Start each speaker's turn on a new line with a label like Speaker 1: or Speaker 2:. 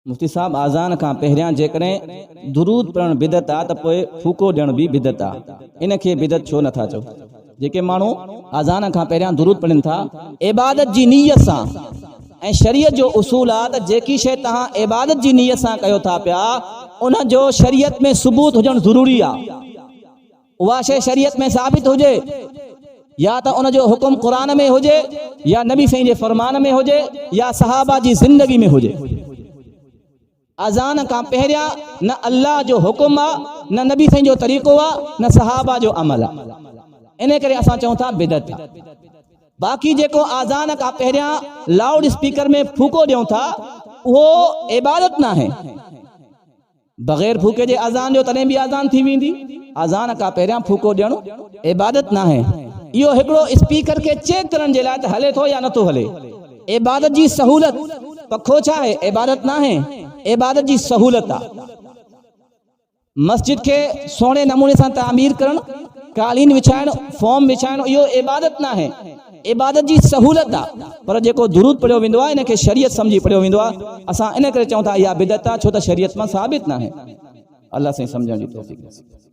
Speaker 1: मुफ्ती साहब आज़ान का पहिरियां जेकॾहिं दुरूद पढ़ण बिदत आ त पोइ फूको ॾियण भी बिदत आ, इनखे बिदत छो नथा चओ? जेके माण्हू आज़ान का पहिरियां दुरूद पढ़नि था इबादत जी नीयत सां, ऐं शरीयत जो उसूल आ त जेकी शइ तहां इबादत जी नीयत सां कयो था पिया उन जो शरीयत में सबूत हुजण ज़रूरी आ। उहा शइ शरीयत में साबित हुजे, या त उन जो हुकुम कुरान में हुजे, या नबी साईं जे फरमान में हुजे, या सहाबा जी जिंदगी में हुजे। अज़ान का पहिरियां न अल्लाह जो हुकुम आ, न नबी साईं जो तरीक़ो आ, न सहाबा जो अमल आ। इन करे असां चऊं था बिदत आ। बाक़ी जेको आज़ान का पहिरियां लाउड स्पीकर में फूको ॾियूं था वो इबादत ना है। बग़ैर फूके जे अज़ान जो तॾहिं भी अज़ान थी वेंदी। अज़ान का पहिरियां फूको ॾियणु इबादत ना है। इहो हिकिड़ो स्पीकर के चेक करण जे लाइ त हले थो या नथो हले। इबादत जी सहूलत पखो छा है? इबादत ना है, इबादत जी सहूलत आ। मस्जिद के सोने नमूने सां तामीर करण, कालीन विछाइण, फॉर्म विछाइण, इहो इबादत ना है, इबादत जी सहूलत आ। पर जेको दुरूद पढ़ियो वेंदो आहे इनखे शरीयत समझी पढ़ियो वेंदो आहे। असां इन करे चऊं था इहा बिदत आ, छो त शरीयत मां साबित ना है। अल्लाह साईं सम्झण जी तौफ़ीक़।